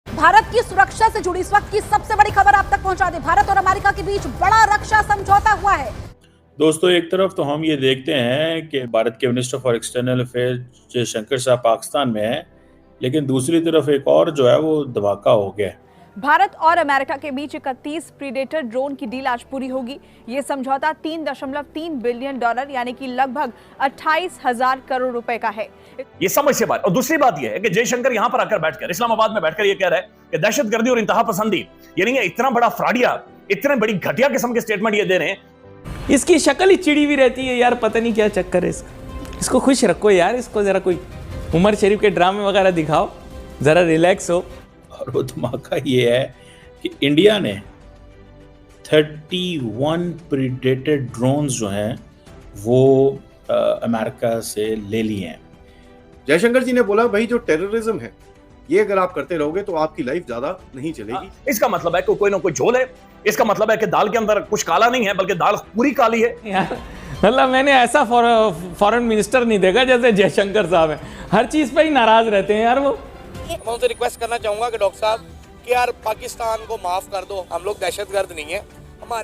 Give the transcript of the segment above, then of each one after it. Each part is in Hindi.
भारत की सुरक्षा से जुड़ी इस वक्त की सबसे बड़ी खबर आप तक पहुंचा दें। भारत और अमेरिका के बीच बड़ा रक्षा समझौता हुआ है। दोस्तों, एक तरफ तो हम ये देखते हैं कि भारत के minister for external affair Jaishankar साहब पाकिस्तान में हैं, लेकिन दूसरी तरफ एक और जो है वो धमाका हो गया। भारत और अमेरिका के बीच 31 प्रीडेटर ड्रोन की डील आज पूरी होगी। ये समझौता $3.3 बिलियन यानी कि लगभग 28,000 करोड़ रुपए का है। ये समझ से बात। और दूसरी बात यह है कि जयशंकर यहां पर आकर बैठकर इस्लामाबाद में बैठकर ये कह रहा है कि दहशतगर्दी और इंतहा पसंदी, ये नहीं है, इतना बड़ा फ्रॉडिया, इतने बड़ी घटिया किस्म के स्टेटमेंट ये दे रहे हैं। इसकी शक्ल ही चिड़ी हुई रहती है यार, पता नहीं क्या चक्कर है इसका। इसको खुश रखो यार, इसको जरा कोई उमर शरीफ के ड्रामे वगैरह दिखाओ, जरा रिलैक्स हो। और वो धमाका ये है कि इंडिया ने 31 प्रीडेटर ड्रोन्स जो हैं वो अमेरिका से ले लिए हैं। जयशंकर जी ने बोला भाई जो टेररिज्म है ये अगर आप करते रहोगे तो आपकी लाइफ ज्यादा नहीं चलेगी। इसका मतलब है कि कोई ना कोई झोल है। इसका मतलब है कि दाल के अंदर कुछ काला नहीं है बल्कि दाल पूरी काली है यार मतलब मैंने ऐसा फॉरेन मिनिस्टर नहीं देखा जैसे जयशंकर साहब हैं। हर चीज पे ही नाराज रहते हैं यार वो। मैं उनसे रिक्वेस्ट करना चाहूंगा कि डॉक्टर साहब कि यार पाकिस्तान को माफ कर दो, हम लोग दहशतगर्द नहीं है।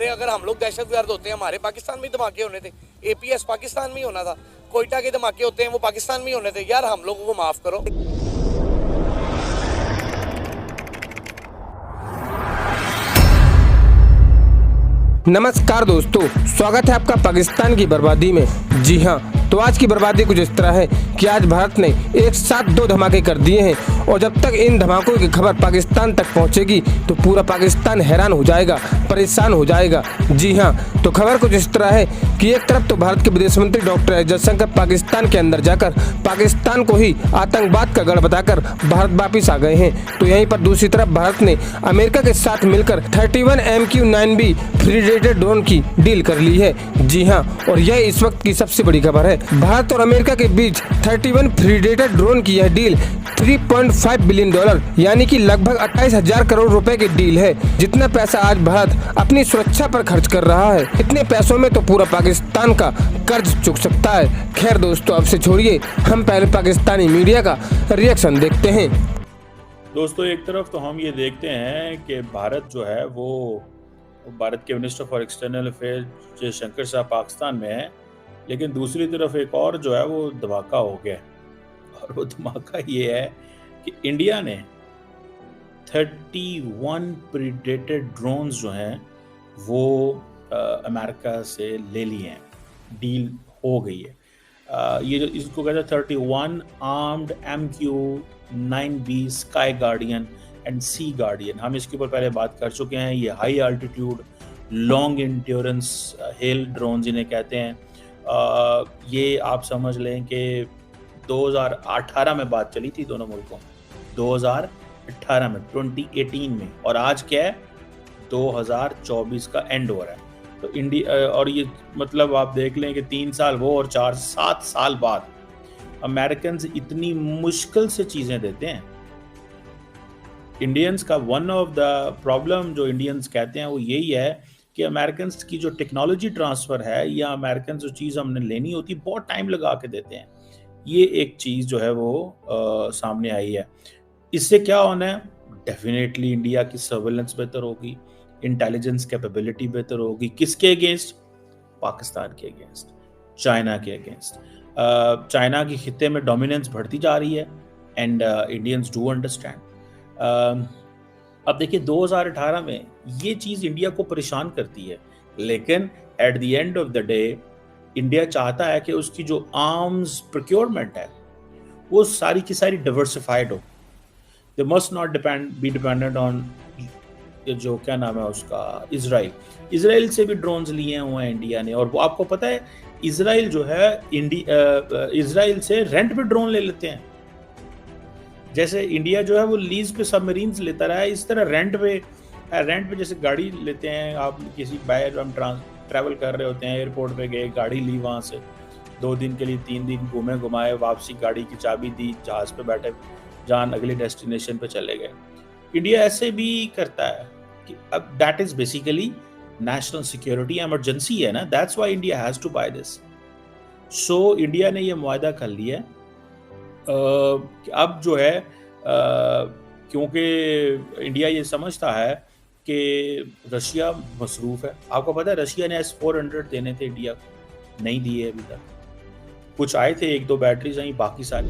अगर हम लोग दहशतगर्द होते हैं, हमारे पाकिस्तान में धमाके होने थे। APS पाकिस्तान में ही होना था। कोयटा के धमाके होते हैं वो पाकिस्तान में ही होने थे। यार हम लोगों को माफ करो। नमस्कार दोस्तों, स्वागत है आपका पाकिस्तान की बर्बादी में। जी हाँ, तो आज की बर्बादी कुछ इस तरह है कि आज भारत ने एक साथ 2 धमाके कर दिए हैं और जब तक इन धमाकों की खबर पाकिस्तान तक पहुंचेगी तो पूरा पाकिस्तान हैरान हो जाएगा, परेशान हो जाएगा। जी हाँ, तो खबर कुछ इस तरह है कि एक तरफ तो भारत के विदेश मंत्री डॉक्टर जयशंकर पाकिस्तान के अंदर जाकर पाकिस्तान को ही आतंकवाद का गढ़ बताकर भारत वापिस आ गए हैं, तो यहीं पर दूसरी तरफ भारत ने अमेरिका के साथ मिलकर 31 MQ-9B प्रीडेटर ड्रोन की डील कर ली है। जी हाँ, और यह इस वक्त की सबसे बड़ी खबर है। भारत और अमेरिका के बीच 31 प्रीडेटर ड्रोन की यह डील $3.5 बिलियन यानी कि लगभग 28,000 करोड़ रुपए की डील है। जितना पैसा आज भारत अपनी सुरक्षा पर खर्च कर रहा है, इतने पैसों में तो पूरा पाकिस्तान का कर्ज चुक सकता है। खैर दोस्तों, अब से छोड़िए, हम पहले पाकिस्तानी मीडिया का रिएक्शन देखते हैं। दोस्तों, एक तरफ तो हम ये देखते हैं कि भारत जो है वो भारत के minister for external affair Jaishankar साहब पाकिस्तान में है, लेकिन दूसरी तरफ एक और जो है वो धमाका हो गया। और वो धमाका ये है कि इंडिया ने 31 प्रीडेटर ड्रोन्स जो हैं वो अमेरिका से ले लिए हैं। डील हो गई है। ये जो इसको कहते हैं 31 armed MQ-9B sky guardian and sea guardian. हम इसके ऊपर पहले बात कर चुके हैं। ये high altitude long endurance HALE drone जिन्हें कहते हैं। ये आप समझ लें कि 2018 में बात चली थी दोनों मुल्कों में, 2018 में 2018 में, और आज क्या है 2024 का एंड हो रहा है। तो इंडिया और ये मतलब आप देख लें कि 3 साल वो और 7 साल बाद अमेरिकन इतनी मुश्किल से चीज़ें देते हैं। इंडियंस का वन ऑफ द प्रॉब्लम जो इंडियंस कहते हैं वो यही है कि अमेरिकन की जो टेक्नोलॉजी ट्रांसफ़र है या अमेरिकन जो चीज़ हमने लेनी होती बहुत टाइम लगा के देते हैं। ये एक चीज़ जो है वो सामने आई है। इससे क्या होना है? डेफिनेटली इंडिया की सर्वेलेंस बेहतर होगी, इंटेलिजेंस कैपेबिलिटी बेहतर होगी। किसके अगेंस्ट? पाकिस्तान के अगेंस्ट, चाइना के अगेंस्ट। चाइना की खित्ते में डोमिनेंस बढ़ती जा रही है एंड इंडियंस डू अंडरस्टैंड। अब देखिए 2018 में ये चीज़ इंडिया को परेशान करती है, लेकिन at the end of the day India चाहता है कि उसकी जो आर्म्स प्रोक्योरमेंट है वो सारी की सारी डाइवर्सिफाइड हो। They must not be dependent on जो क्या नाम है उसका, इसराइल से भी ड्रोन्स लिए हुए हैं इंडिया ने। और वो आपको पता है इसराइल जो है इसराइल से रेंट पे ड्रोन ले लेते हैं। जैसे इंडिया जो है वो लीज पे सबमरीन्स लेता रहा है, इस तरह रेंट पे जैसे गाड़ी लेते हैं। आप किसी बाहर हम ट्रैवल कर रहे होते हैं, एयरपोर्ट पे गए, गाड़ी ली, वहाँ से 2 दिन के लिए 3 दिन घूमे घुमाए, वापसी गाड़ी की चाबी दी, जहाज़ पे बैठे जान अगले डेस्टिनेशन पे चले गए। इंडिया ऐसे भी करता है कि अब that is basically national security emergency है ना, that's why India has to buy this. So India ने ये मुआहदा कर लिया है कि अब जो है क्योंकि इंडिया ये समझता है कि रशिया मसरूफ़ है। आपको पता है रशिया ने S-400 देने थे इंडिया को, नहीं दिए अभी तक। कुछ आए थे, 1-2 बैटरीज आई, बाकी सारी